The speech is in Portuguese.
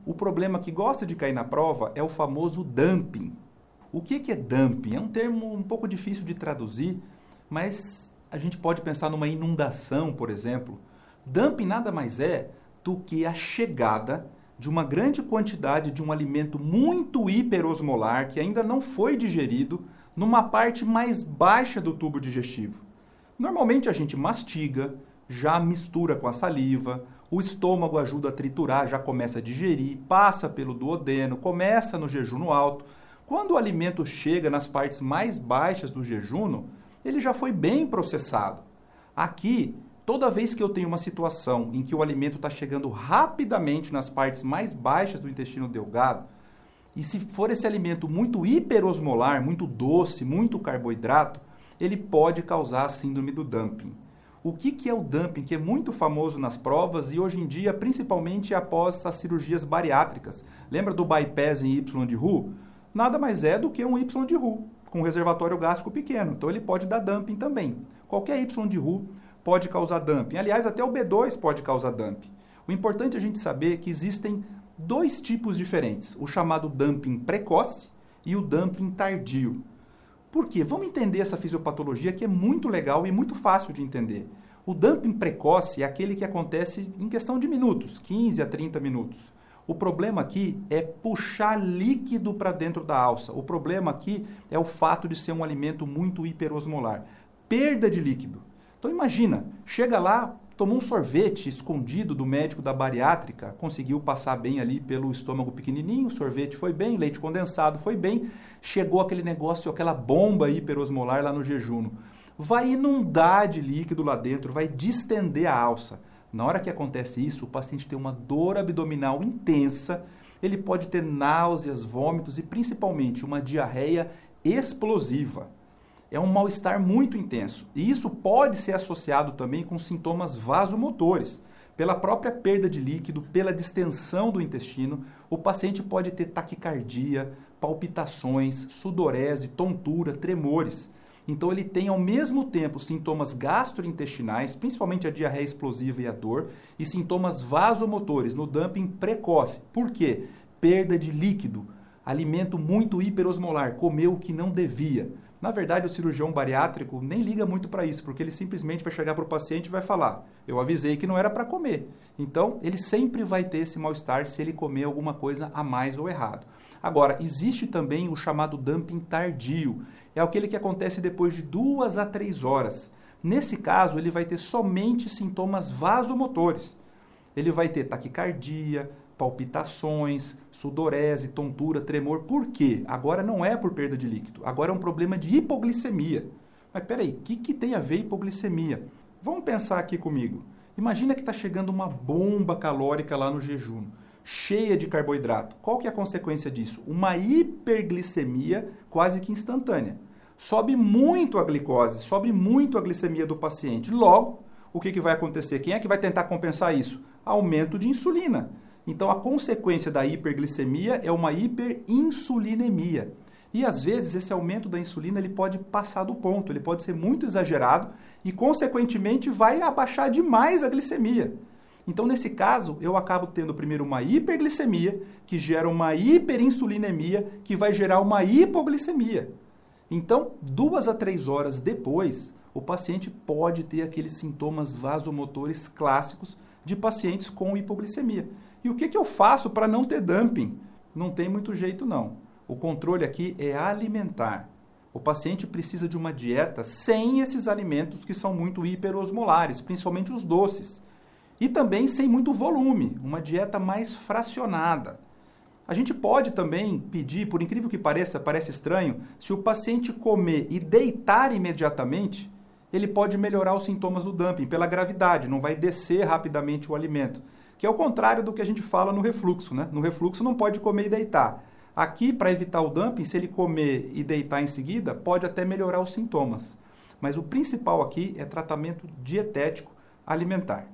o problema que gosta de cair na prova é o famoso dumping. O que é dumping? É um termo um pouco difícil de traduzir, mas a gente pode pensar numa inundação, por exemplo. Dumping nada mais é do que a chegada de uma grande quantidade de um alimento muito hiperosmolar que ainda não foi digerido numa parte mais baixa do tubo digestivo. Normalmente a gente mastiga, já mistura com a saliva, o estômago ajuda a triturar, já começa a digerir, passa pelo duodeno, começa no jejum alto. Quando o alimento chega nas partes mais baixas do jejum, ele já foi bem processado. Aqui, toda vez que eu tenho uma situação em que o alimento está chegando rapidamente nas partes mais baixas do intestino delgado, e se for esse alimento muito hiperosmolar, muito doce, muito carboidrato, ele pode causar a síndrome do dumping. O que é o dumping, que é muito famoso nas provas e hoje em dia, principalmente após as cirurgias bariátricas? Lembra do bypass em Y de Roux? Nada mais é do que um Y de Roux, com um reservatório gástrico pequeno. Então ele pode dar dumping também. Qualquer Y de Roux pode causar dumping. Aliás, até o B2 pode causar dumping. O importante é a gente saber que existem dois tipos diferentes, o chamado dumping precoce e o dumping tardio. Por quê? Vamos entender essa fisiopatologia que é muito legal e muito fácil de entender. O dumping precoce é aquele que acontece em questão de minutos, 15 a 30 minutos. O problema aqui é puxar líquido para dentro da alça. O problema aqui é o fato de ser um alimento muito hiperosmolar. Perda de líquido. Então imagina, chega lá, tomou um sorvete escondido do médico da bariátrica, conseguiu passar bem ali pelo estômago pequenininho, o sorvete foi bem, leite condensado foi bem, chegou aquele negócio, aquela bomba hiperosmolar lá no jejum. Vai inundar de líquido lá dentro, vai distender a alça. Na hora que acontece isso, o paciente tem uma dor abdominal intensa, ele pode ter náuseas, vômitos e principalmente uma diarreia explosiva. É um mal-estar muito intenso. E isso pode ser associado também com sintomas vasomotores. Pela própria perda de líquido, pela distensão do intestino, o paciente pode ter taquicardia, palpitações, sudorese, tontura, tremores. Então ele tem ao mesmo tempo sintomas gastrointestinais, principalmente a diarreia explosiva e a dor, e sintomas vasomotores no dumping precoce. Por quê? Perda de líquido, alimento muito hiperosmolar, comeu o que não devia. Na verdade, o cirurgião bariátrico nem liga muito para isso, porque ele simplesmente vai chegar para o paciente e vai falar: eu avisei que não era para comer. Então, ele sempre vai ter esse mal-estar se ele comer alguma coisa a mais ou errado. Agora, existe também o chamado dumping tardio. É aquele que acontece depois de 2 a 3 horas. Nesse caso, ele vai ter somente sintomas vasomotores. Ele vai ter taquicardia, palpitações, sudorese, tontura, tremor. Por quê? Agora não é por perda de líquido, agora é um problema de hipoglicemia. Mas peraí, o que tem a ver hipoglicemia? Vamos pensar aqui comigo. Imagina que está chegando uma bomba calórica lá no jejum, cheia de carboidrato. Qual que é a consequência disso? Uma hiperglicemia quase que instantânea. Sobe muito a glicose, sobe muito a glicemia do paciente. Logo, o que vai acontecer? Quem é que vai tentar compensar isso? Aumento de insulina. Então, a consequência da hiperglicemia é uma hiperinsulinemia. E, às vezes, esse aumento da insulina ele pode passar do ponto, ele pode ser muito exagerado e, consequentemente, vai abaixar demais a glicemia. Então, nesse caso, eu acabo tendo primeiro uma hiperglicemia, que gera uma hiperinsulinemia, que vai gerar uma hipoglicemia. Então, 2 a 3 horas depois, o paciente pode ter aqueles sintomas vasomotores clássicos de pacientes com hipoglicemia. E o que eu faço para não ter dumping? Não tem muito jeito, não. O controle aqui é alimentar. O paciente precisa de uma dieta sem esses alimentos que são muito hiperosmolares, principalmente os doces. E também sem muito volume, uma dieta mais fracionada. A gente pode também pedir, por incrível que pareça, parece estranho, se o paciente comer e deitar imediatamente, ele pode melhorar os sintomas do dumping pela gravidade, não vai descer rapidamente o alimento. Que é o contrário do que a gente fala no refluxo, né? No refluxo não pode comer e deitar. Aqui, para evitar o dumping, se ele comer e deitar em seguida, pode até melhorar os sintomas. Mas o principal aqui é tratamento dietético alimentar.